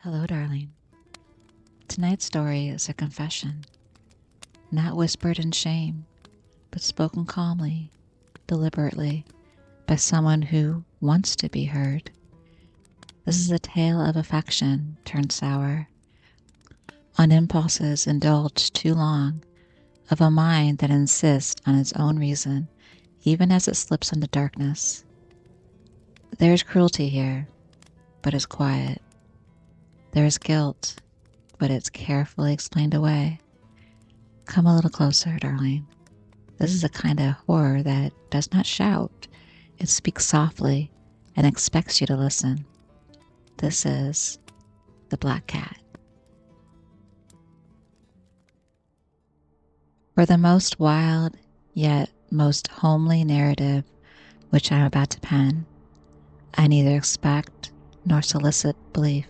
Hello, darling. Tonight's story is a confession, not whispered in shame, but spoken calmly, deliberately, by someone who wants to be heard. This is a tale of affection turned sour, on impulses indulged too long, of a mind that insists on its own reason, even as it slips into darkness. There is cruelty here, but it's quiet. There is guilt, but it's carefully explained away. Come a little closer, darling. This is a kind of horror that does not shout. It speaks softly and expects you to listen. This is The Black Cat. For the most wild, yet most homely narrative which I am about to pen, I neither expect nor solicit belief.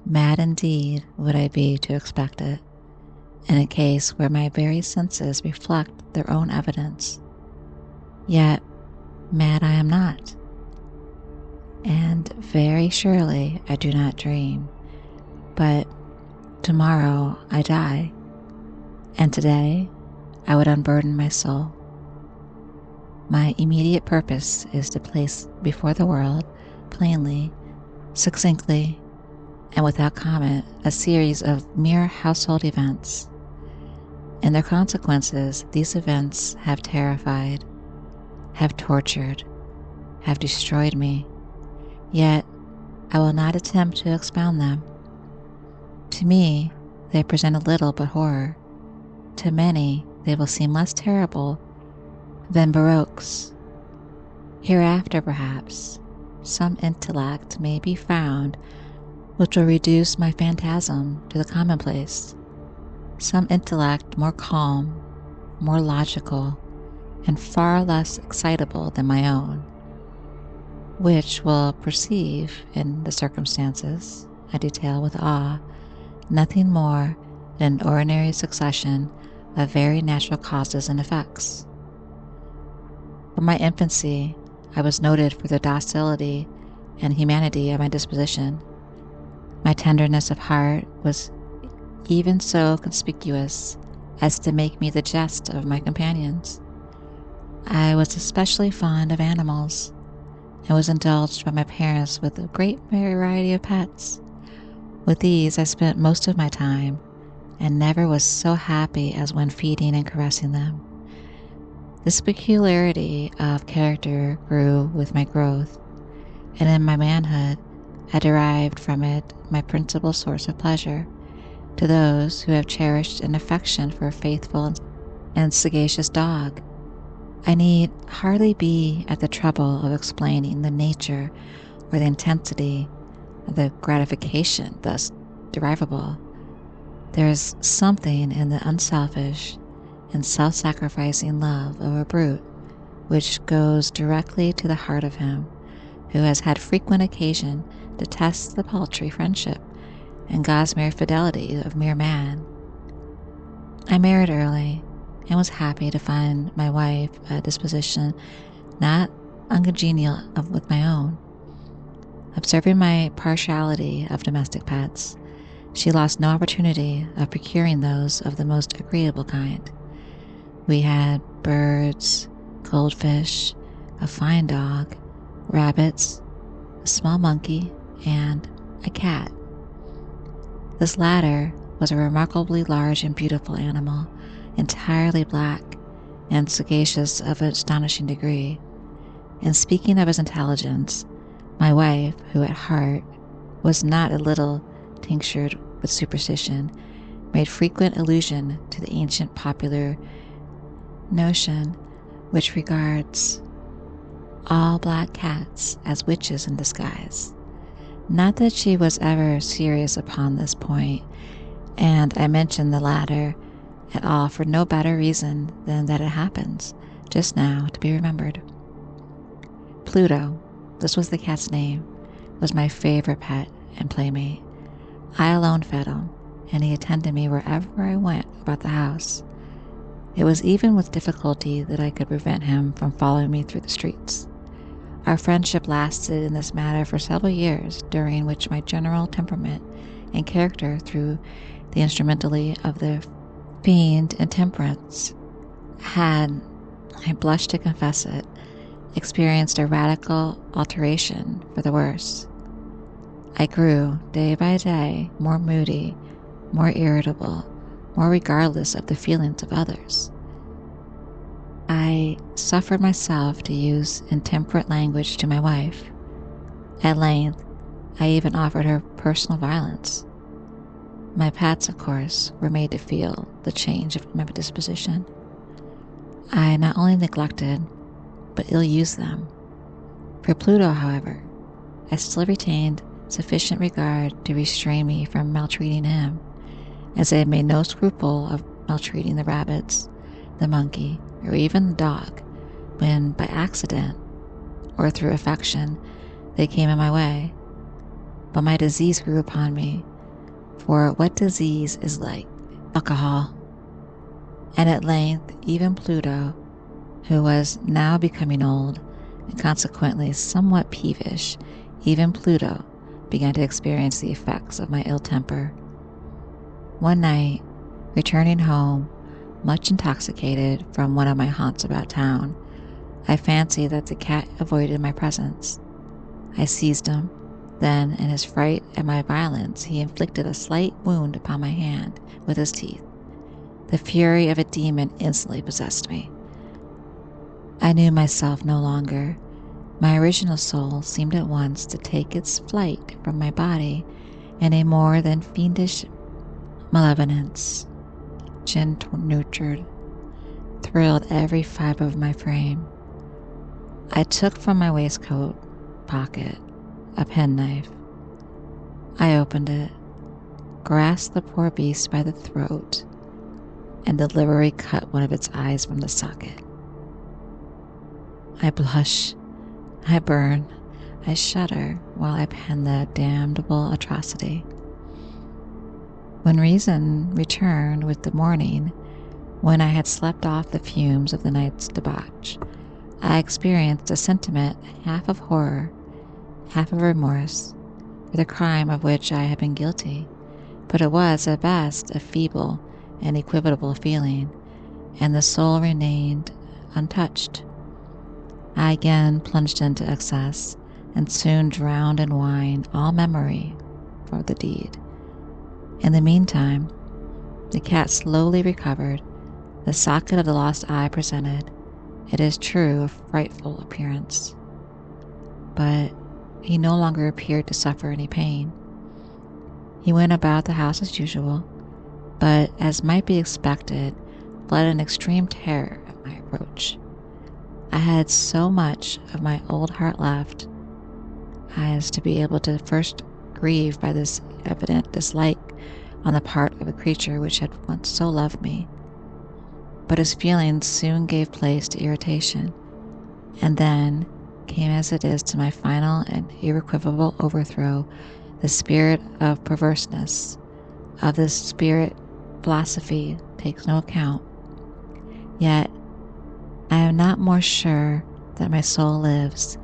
Mad indeed would I be to expect it, in a case where my very senses reflect their own evidence. Yet mad I am not, and very surely I do not dream, but tomorrow I die, and today I would unburden my soul. My immediate purpose is to place before the world, plainly, succinctly, and without comment, a series of mere household events. In their consequences, these events have terrified, have tortured, have destroyed me, yet I will not attempt to expound them. To me, they present a little but horror. To many, they will seem less terrible than Baroque's. Hereafter, perhaps, some intellect may be found which will reduce my phantasm to the commonplace, some intellect more calm, more logical, and far less excitable than my own, which will perceive in the circumstances I detail with awe nothing more than an ordinary succession of very natural causes and effects. From my infancy, I was noted for the docility and humanity of my disposition. My tenderness of heart was even so conspicuous as to make me the jest of my companions. I was especially fond of animals, and was indulged by my parents with a great variety of pets. With these I spent most of my time, and never was so happy as when feeding and caressing them. This peculiarity of character grew with my growth, and in my manhood I derived from it my principal source of pleasure. To those who have cherished an affection for a faithful and sagacious dog, I need hardly be at the trouble of explaining the nature or the intensity of the gratification thus derivable. There is something in the unselfish and self-sacrificing love of a brute which goes directly to the heart of him who has had frequent occasion to test the paltry friendship and gossamer fidelity of mere man. I married early, and was happy to find my wife a disposition not uncongenial with my own. Observing my partiality of domestic pets, she lost no opportunity of procuring those of the most agreeable kind. We had birds, goldfish, a fine dog, rabbits, a small monkey, and a cat. This latter was a remarkably large and beautiful animal, entirely black, and sagacious of an astonishing degree. In speaking of his intelligence, my wife, who at heart was not a little tinctured with superstition, made frequent allusion to the ancient popular notion which regards all black cats as witches in disguise. Not that she was ever serious upon this point, and I mention the latter at all for no better reason than that it happens, just now, to be remembered. Pluto, this was the cat's name, was my favorite pet and playmate. I alone fed him, and he attended me wherever I went about the house. It was even with difficulty that I could prevent him from following me through the streets. Our friendship lasted in this manner for several years, during which my general temperament and character, through the instrumentality of the fiend intemperance, had, I blush to confess it, experienced a radical alteration for the worse. I grew, day by day, more moody, more irritable, more regardless of the feelings of others. I suffered myself to use intemperate language to my wife. At length, I even offered her personal violence. My pets, of course, were made to feel the change of my disposition. I not only neglected, but ill-used them. For Pluto, however, I still retained sufficient regard to restrain me from maltreating him, as I had made no scruple of maltreating the rabbits, the monkey, or even the dog, when by accident or through affection they came in my way. But my disease grew upon me, for what disease is like alcohol? And at length even Pluto, who was now becoming old and consequently somewhat peevish, even Pluto began to experience the effects of my ill temper. One night, returning home, much intoxicated from one of my haunts about town, I fancied that the cat avoided my presence. I seized him. Then, in his fright at my violence, he inflicted a slight wound upon my hand with his teeth. The fury of a demon instantly possessed me. I knew myself no longer. My original soul seemed at once to take its flight from my body, and a more than fiendish malevolence, gin-nurtured, thrilled every fiber of my frame. I took from my waistcoat pocket a penknife. I opened it, grasped the poor beast by the throat, and deliberately cut one of its eyes from the socket. I blush, I burn, I shudder while I pen the damnable atrocity. When reason returned with the morning, when I had slept off the fumes of the night's debauch, I experienced a sentiment half of horror, half of remorse, for the crime of which I had been guilty, but it was at best a feeble and equivocal feeling, and the soul remained untouched. I again plunged into excess, and soon drowned in wine all memory for the deed. In the meantime, the cat slowly recovered. The socket of the lost eye presented, it is true, a frightful appearance, but he no longer appeared to suffer any pain. He went about the house as usual, but, as might be expected, fled in extreme terror at my approach. I had so much of my old heart left as to be able to first grieve by this evident dislike on the part of a creature which had once so loved me. But his feelings soon gave place to irritation, and then came, as it is to my final and irrecoverable overthrow, the spirit of perverseness. Of this spirit philosophy takes no account. Yet I am not more sure that my soul lives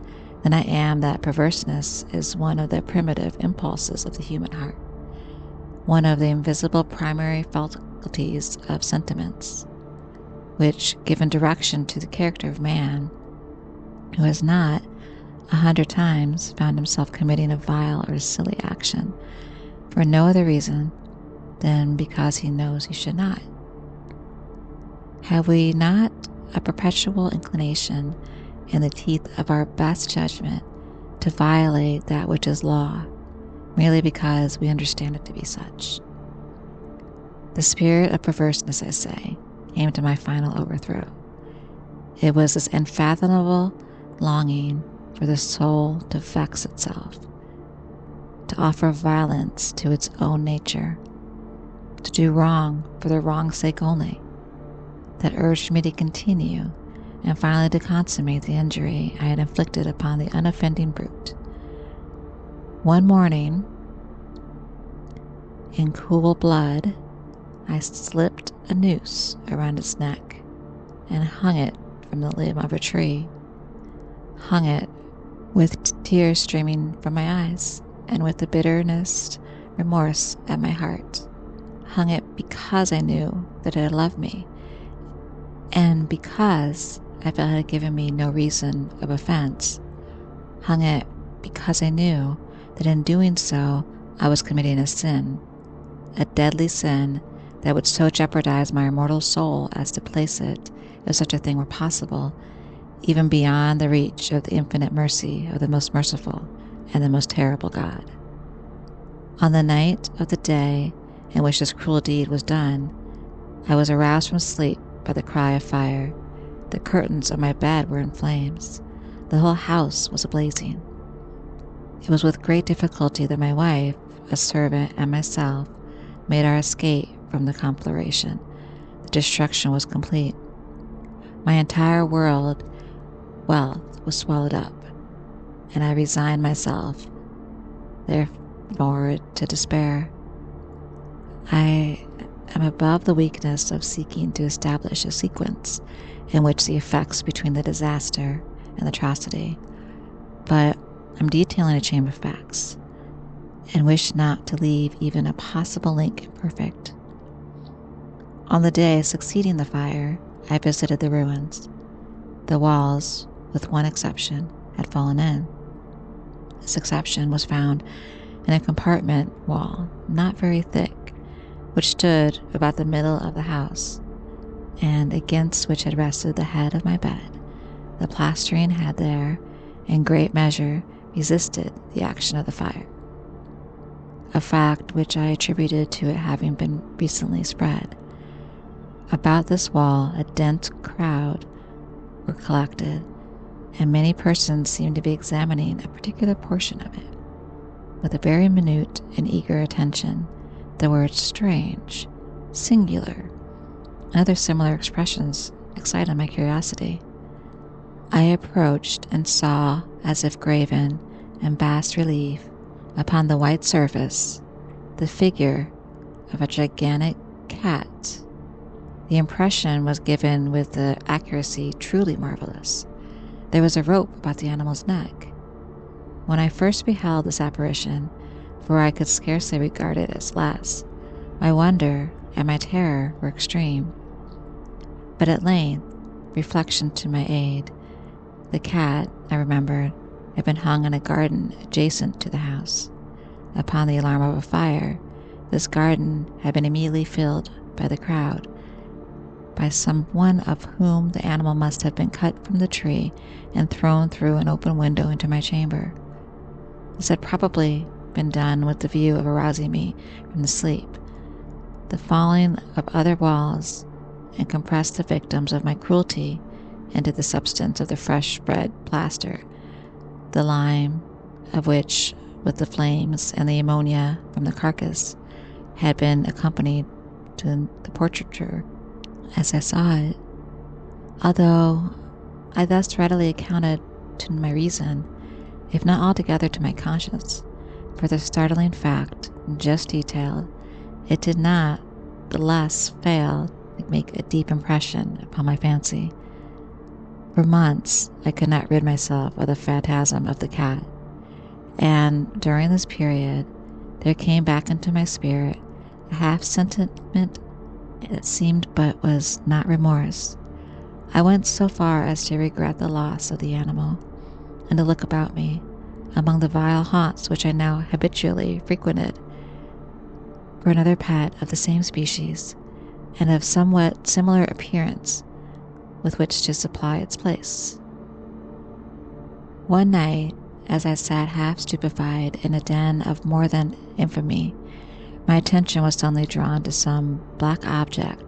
than I am that perverseness is one of the primitive impulses of the human heart, one of the invisible primary faculties of sentiments, which, given direction to the character of man, who has not 100 times found himself committing a vile or silly action for no other reason than because he knows he should not. Have we not a perpetual inclination in the teeth of our best judgment to violate that which is law, merely because we understand it to be such? The spirit of perverseness, I say, came to my final overthrow. It was this unfathomable longing for the soul to vex itself, to offer violence to its own nature, to do wrong for the wrong's sake only, that urged me to continue and finally to consummate the injury I had inflicted upon the unoffending brute. One morning, in cool blood, I slipped a noose around its neck and hung it from the limb of a tree, hung it with tears streaming from my eyes, and with the bitterest remorse at my heart. Hung it because I knew that it had loved me, and because I felt it had given me no reason of offense. Hung it because I knew that in doing so I was committing a sin, a deadly sin that would so jeopardize my immortal soul as to place it, if such a thing were possible, even beyond the reach of the infinite mercy of the most merciful and the most terrible God. On the night of the day in which this cruel deed was done, I was aroused from sleep by the cry of fire. The curtains of my bed were in flames. The whole house was ablazing. It was with great difficulty that my wife, a servant, and myself made our escape from the conflagration. The destruction was complete. My entire wealth was swallowed up, and I resigned myself, therefore, to despair. I am above the weakness of seeking to establish a sequence in which the effects between the disaster and the atrocity, but I'm detailing a chain of facts, and wish not to leave even a possible link imperfect. On the day succeeding the fire, I visited the ruins. The walls, with one exception, had fallen in. This exception was found in a compartment wall, not very thick, which stood about the middle of the house, and against which had rested the head of my bed. The plastering had there, in great measure, resisted the action of the fire, a fact which I attributed to it having been recently spread. About this wall a dense crowd were collected, and many persons seemed to be examining a particular portion of it, with a very minute and eager attention. The words strange, singular, and other similar expressions excited my curiosity. I approached and saw, as if graven in bas relief upon the white surface, the figure of a gigantic cat. The impression was given with an accuracy truly marvelous. There was a rope about the animal's neck. When I first beheld this apparition, for I could scarcely regard it as less, my wonder and my terror were extreme. But at length, reflection to my aid, the cat, I remembered, had been hung in a garden adjacent to the house. Upon the alarm of a fire, this garden had been immediately filled by the crowd, by some one of whom the animal must have been cut from the tree and thrown through an open window into my chamber. This had probably been done with the view of arousing me from the sleep. The falling of other walls and compressed the victims of my cruelty into the substance of the fresh spread plaster, the lime of which, with the flames and the ammonia from the carcass, had been accompanied to the portraiture as I saw it. Although I thus readily accounted to my reason, if not altogether to my conscience, for the startling fact just detailed, it did not the less fail to make a deep impression upon my fancy. For months I could not rid myself of the phantasm of the cat, and during this period there came back into my spirit a half sentiment that seemed but was not remorse. I went so far as to regret the loss of the animal, and to look about me, among the vile haunts which I now habitually frequented, for another pet of the same species, and of somewhat similar appearance, with which to supply its place. One night, as I sat half stupefied in a den of more than infamy, my attention was suddenly drawn to some black object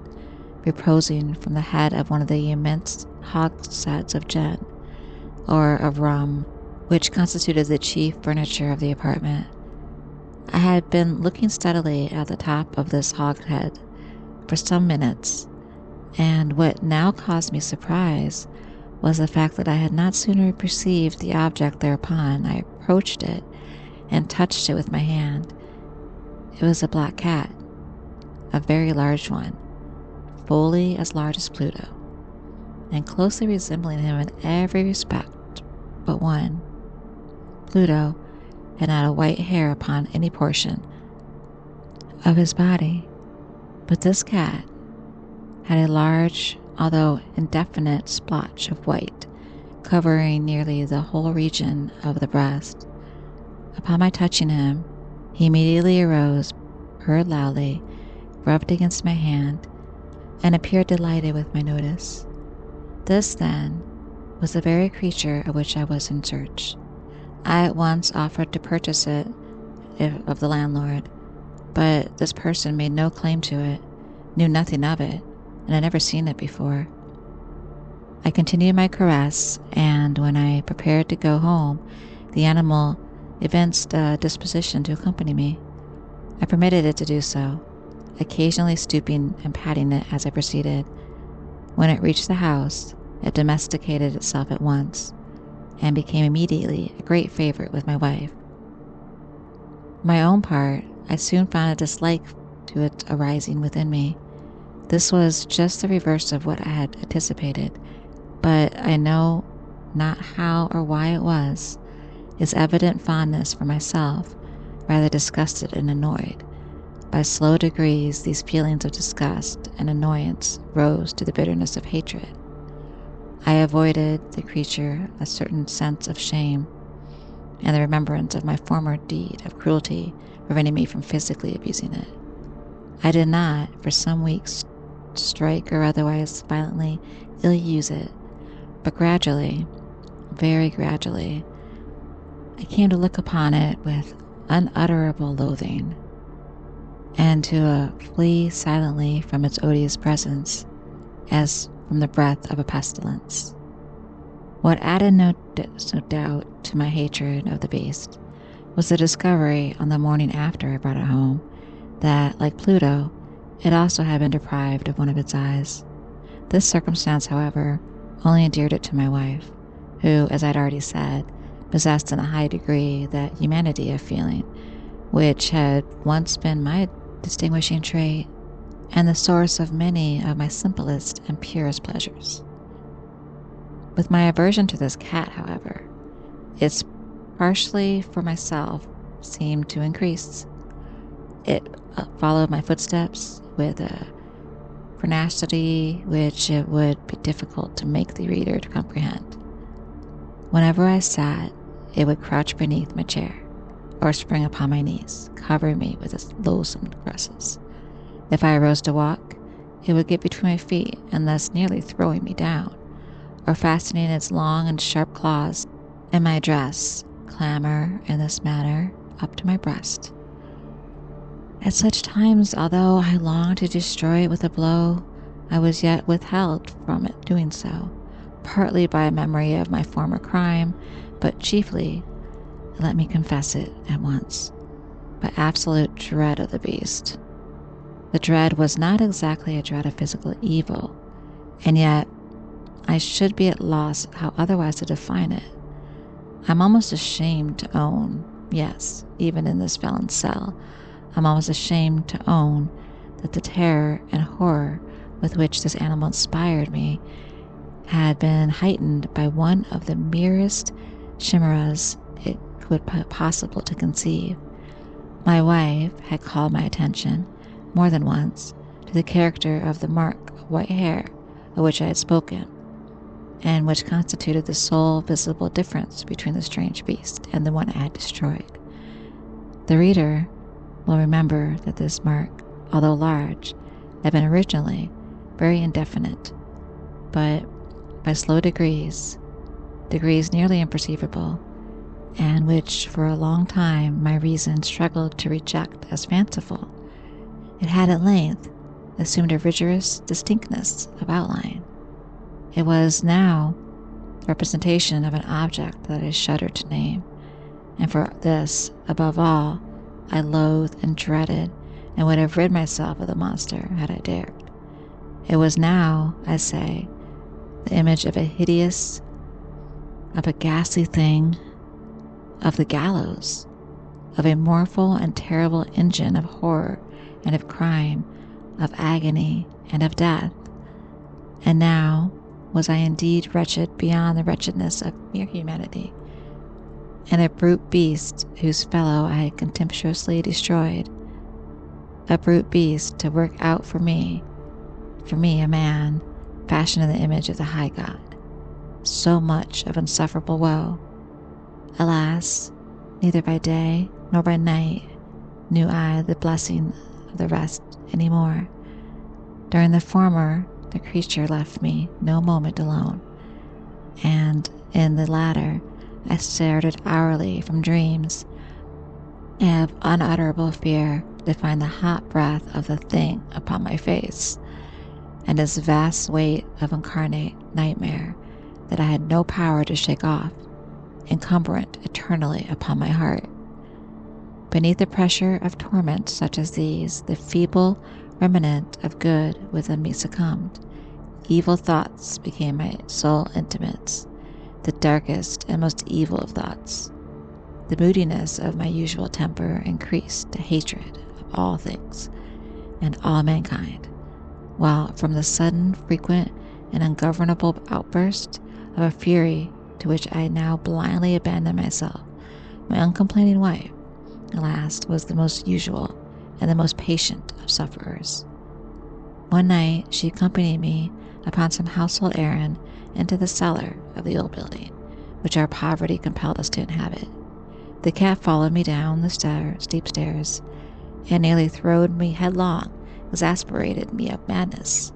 reposing from the head of one of the immense hogsheads of gin, or of rum, which constituted the chief furniture of the apartment. I had been looking steadily at the top of this hogshead for some minutes, and what now caused me surprise was the fact that I had not sooner perceived the object thereupon. I approached it and touched it with my hand. It was a black cat, a very large one, fully as large as Pluto, and closely resembling him in every respect but one. Pluto had not a white hair upon any portion of his body, but this cat had a large, although indefinite, splotch of white, covering nearly the whole region of the breast. Upon my touching him, he immediately arose, purred loudly, rubbed against my hand, and appeared delighted with my notice. This, then, was the very creature of which I was in search. I at once offered to purchase it of the landlord, but this person made no claim to it, knew nothing of it, and had never seen it before. I continued my caress, and when I prepared to go home, the animal evinced a disposition to accompany me. I permitted it to do so, occasionally stooping and patting it as I proceeded. When it reached the house, it domesticated itself at once, and became immediately a great favorite with my wife. For my own part, I soon found a dislike to it arising within me. This was just the reverse of what I had anticipated, but I know not how or why it was. Its evident fondness for myself rather disgusted and annoyed. By slow degrees, these feelings of disgust and annoyance rose to the bitterness of hatred. I avoided the creature a certain sense of shame, and the remembrance of my former deed of cruelty prevented me from physically abusing it. I did not, for some weeks, strike or otherwise violently ill-use it, but gradually, very gradually, I came to look upon it with unutterable loathing, and to flee silently from its odious presence, as from the breath of a pestilence. What added no doubt to my hatred of the beast was the discovery on the morning after I brought it home that, like Pluto, it also had been deprived of one of its eyes. This circumstance, however, only endeared it to my wife, who, as I'd already said, possessed in a high degree that humanity of feeling which had once been my distinguishing trait and the source of many of my simplest and purest pleasures. With my aversion to this cat, however, its partially for myself seemed to increase. It followed my footsteps with a pertinacity which it would be difficult to make the reader to comprehend. Whenever I sat, it would crouch beneath my chair, or spring upon my knees, covering me with its loathsome caresses. If I arose to walk, it would get between my feet and thus nearly throwing me down, or fastening its long and sharp claws in my dress, clamber in this manner up to my breast. At such times, although I longed to destroy it with a blow, I was yet withheld from it doing so, partly by a memory of my former crime, but chiefly, let me confess it at once, by absolute dread of the beast. The dread was not exactly a dread of physical evil, and yet I should be at loss how otherwise to define it. I'm almost ashamed to own, yes, even in this felon's cell, I'm almost ashamed to own that the terror and horror with which this animal inspired me had been heightened by one of the merest chimeras it could be possible to conceive. My wife had called my attention, more than once, to the character of the mark of white hair of which I had spoken, and which constituted the sole visible difference between the strange beast and the one I had destroyed. The reader will remember that this mark, although large, had been originally very indefinite, but by slow degrees nearly imperceivable, and which for a long time my reason struggled to reject as fanciful, it had at length assumed a rigorous distinctness of outline. It was now the representation of an object that I shuddered to name, and for this, above all, I loathed and dreaded, and would have rid myself of the monster had I dared. It was now, I say, the image of a ghastly thing, of the gallows, of a mournful and terrible engine of horror and of crime, of agony and of death. And now was I indeed wretched beyond the wretchedness of mere humanity. and a brute beast whose fellow I had contemptuously destroyed. A brute beast to work out for me a man, fashioned in the image of the high God. So much of insufferable woe. Alas, neither by day nor by night knew I the blessing of the rest any more. During the former, the creature left me no moment alone, and in the latter, I started hourly from dreams of unutterable fear to find the hot breath of the thing upon my face, and its vast weight of incarnate nightmare that I had no power to shake off, encumbrant eternally upon my heart. Beneath the pressure of torments such as these, the feeble remnant of good within me succumbed. Evil thoughts became my sole intimates, the darkest and most evil of thoughts. The moodiness of my usual temper increased to hatred of all things and all mankind, while from the sudden, frequent, and ungovernable outburst of a fury to which I now blindly abandoned myself, my uncomplaining wife, at last, was the most usual and the most patient of sufferers. One night she accompanied me upon some household errand into the cellar of the old building, which our poverty compelled us to inhabit. The cat followed me down the steep stairs, and nearly throwed me headlong, exasperated me of madness.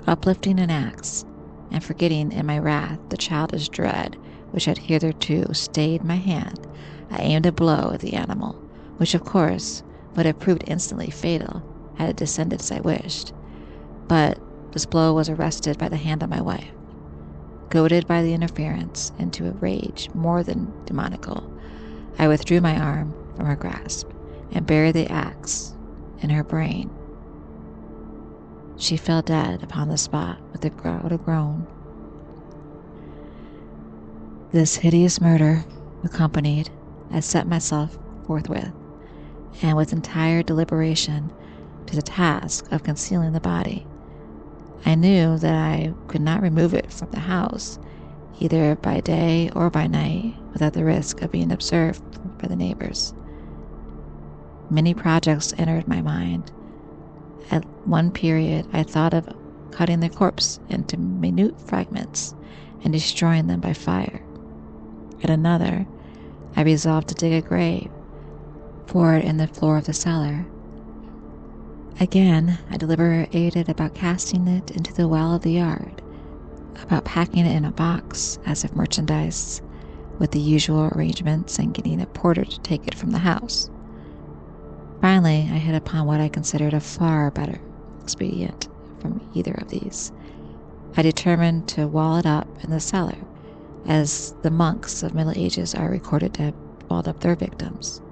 Uplifting an axe, and forgetting in my wrath the childish dread which had hitherto stayed my hand, I aimed a blow at the animal, which of course would have proved instantly fatal had it descended as I wished. But this blow was arrested by the hand of my wife. Goaded by the interference into a rage more than demoniacal, I withdrew my arm from her grasp and buried the axe in her brain. She fell dead upon the spot with a groan. This hideous murder accompanied, I set myself forthwith, and with entire deliberation, to the task of concealing the body. I knew that I could not remove it from the house, either by day or by night, without the risk of being observed by the neighbors. Many projects entered my mind. At one period, I thought of cutting the corpse into minute fragments and destroying them by fire. At another, I resolved to dig a grave for it in the floor of the cellar. Again, I deliberated about casting it into the well of the yard, about packing it in a box as if merchandise, with the usual arrangements, and getting a porter to take it from the house. Finally, I hit upon what I considered a far better expedient from either of these. I determined to wall it up in the cellar, as the monks of Middle Ages are recorded to have walled up their victims.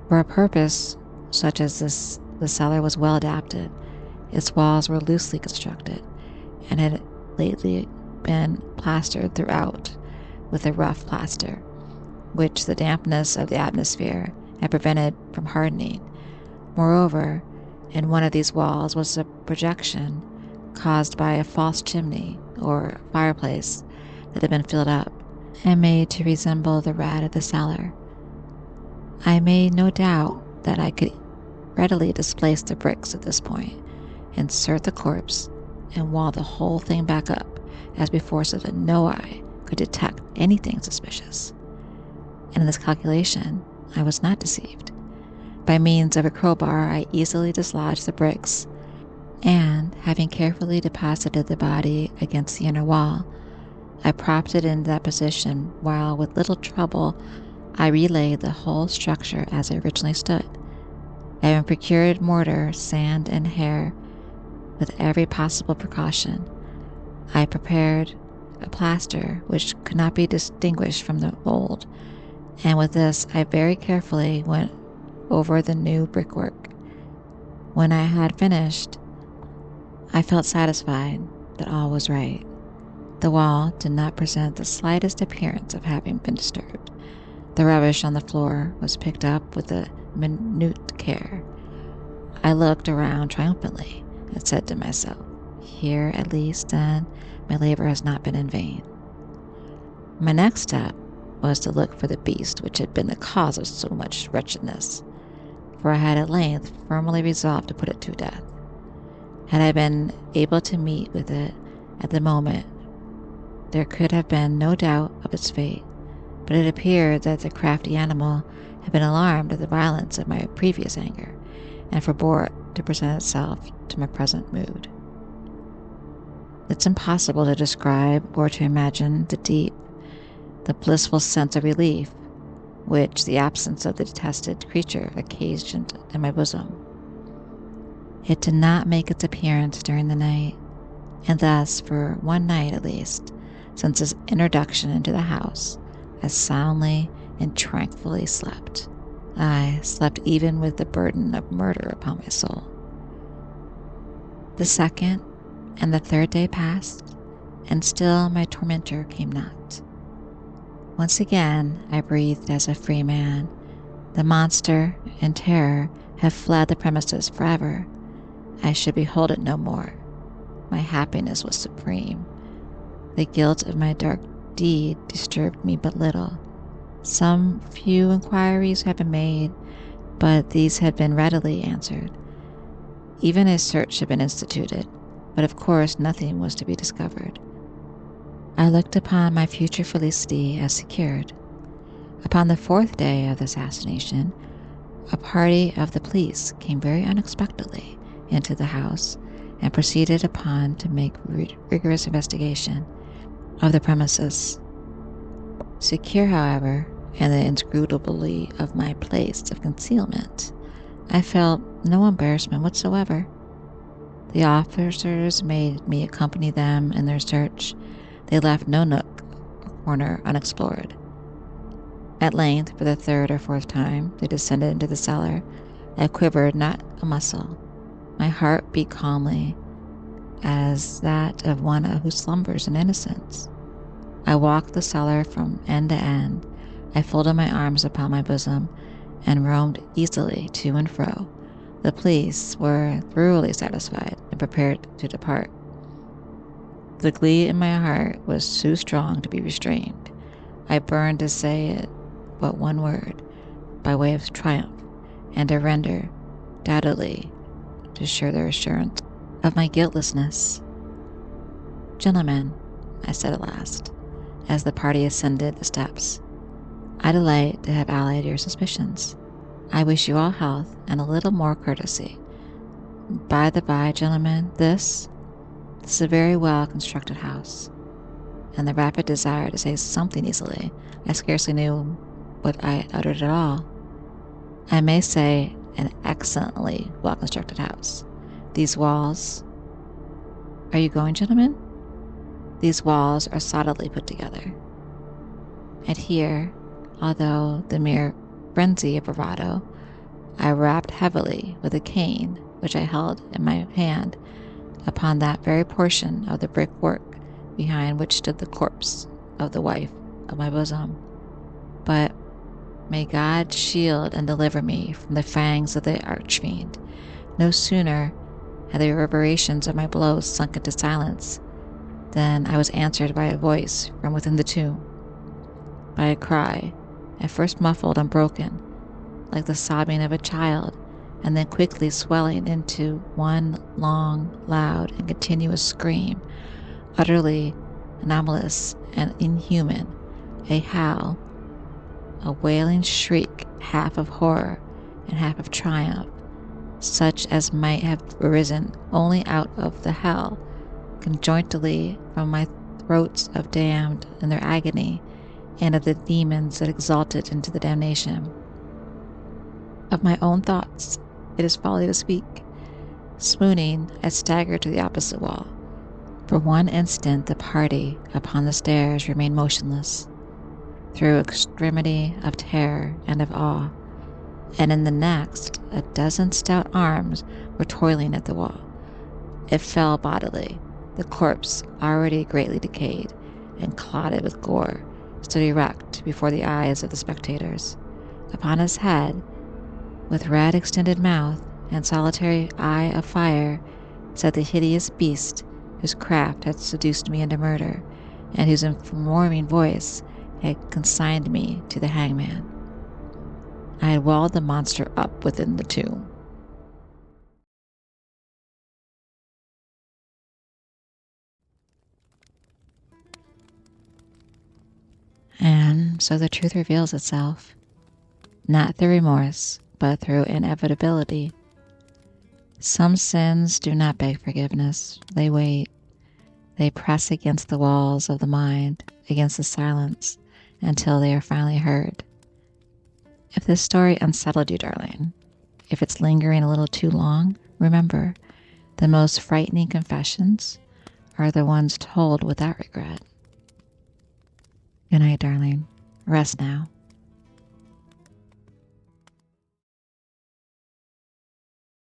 For a purpose such as this, the cellar was well adapted. Its walls were loosely constructed, and had lately been plastered throughout with a rough plaster, which the dampness of the atmosphere had prevented from hardening. Moreover, in one of these walls was a projection caused by a false chimney or fireplace that had been filled up and made to resemble the rat of the cellar. I made no doubt that I could readily displace the bricks at this point, insert the corpse, and wall the whole thing back up as before, so that no eye could detect anything suspicious. And in this calculation, I was not deceived. By means of a crowbar, I easily dislodged the bricks, and, having carefully deposited the body against the inner wall, I propped it in that position, while with little trouble I relaid the whole structure as it originally stood. Having procured mortar, sand, and hair with every possible precaution, I prepared a plaster which could not be distinguished from the old, and with this I very carefully went over the new brickwork. When I had finished, I felt satisfied that all was right. The wall did not present the slightest appearance of having been disturbed. The rubbish on the floor was picked up with a minute care. I looked around triumphantly and said to myself, "Here at least, then, my labor has not been in vain." My next step was to look for the beast which had been the cause of so much wretchedness, for I had at length firmly resolved to put it to death. Had I been able to meet with it at the moment, there could have been no doubt of its fate, but it appeared that the crafty animal had been alarmed at the violence of my previous anger, and forbore to present itself to my present mood. It's impossible to describe or to imagine the blissful sense of relief which the absence of the detested creature occasioned in my bosom. It did not make its appearance during the night, and thus, for one night at least, since its introduction into the house, I soundly and tranquilly slept. I slept even with the burden of murder upon my soul. The second and the third day passed, and still my tormentor came not. Once again I breathed as a free man. The monster, in terror, had fled the premises forever. I should behold it no more. My happiness was supreme. The guilt of my dark deed disturbed me but little. Some few inquiries had been made, but these had been readily answered. Even a search had been instituted, but of course nothing was to be discovered. I looked upon my future felicity as secured. Upon the fourth day of the assassination, a party of the police came very unexpectedly into the house and proceeded upon to make rigorous investigation of the premises. Secure, however, in the inscrutably of my place of concealment, I felt no embarrassment whatsoever. The officers made me accompany them in their search. They left no nook or corner unexplored. At length, for the third or fourth time, they descended into the cellar. I quivered not a muscle. My heart beat calmly, as that of one who slumbers in innocence. I walked the cellar from end to end. I folded my arms upon my bosom and roamed easily to and fro. The police were thoroughly satisfied and prepared to depart. The glee in my heart was too strong to be restrained. I burned to say it but one word, by way of triumph, and to render, doubtedly, to share their assurance of my guiltlessness. "Gentlemen," I said at last, as the party ascended the steps, "I delight to have allayed your suspicions. I wish you all health and a little more courtesy. By the by, gentlemen, this is a very well constructed house." And the rapid desire to say something easily, I scarcely knew what I uttered at all. I may say an excellently well constructed house. These walls— Are you going, gentlemen? These walls are solidly put together. And here, although the mere frenzy of bravado, I rapped heavily with a cane which I held in my hand upon that very portion of the brickwork behind which stood the corpse of the wife of my bosom. But may God shield and deliver me from the fangs of the archfiend. No sooner had the reverberations of my blows sunk into silence than I was answered by a voice from within the tomb, by a cry, at first muffled and broken, like the sobbing of a child, and then quickly swelling into one long, loud, and continuous scream, utterly anomalous and inhuman, a howl, a wailing shriek, half of horror and half of triumph, such as might have arisen only out of the hell, conjointly from my throats of damned in their agony, and of the demons that exalted into the damnation. Of my own thoughts it is folly to speak. Swooning, I staggered to the opposite wall. For one instant the party upon the stairs remained motionless, through extremity of terror and of awe, and in the next a dozen stout arms were toiling at the wall. It fell bodily. The corpse, already greatly decayed and clotted with gore, stood erect before the eyes of the spectators. Upon his head, with red extended mouth and solitary eye of fire, sat the hideous beast whose craft had seduced me into murder, and whose informing voice had consigned me to the hangman. I had walled the monster up within the tomb. And so the truth reveals itself, not through remorse, but through inevitability. Some sins do not beg forgiveness. They wait. They press against the walls of the mind, against the silence, until they are finally heard. If this story unsettled you, darling, if it's lingering a little too long, remember, the most frightening confessions are the ones told without regret. Good night, darling. Rest now.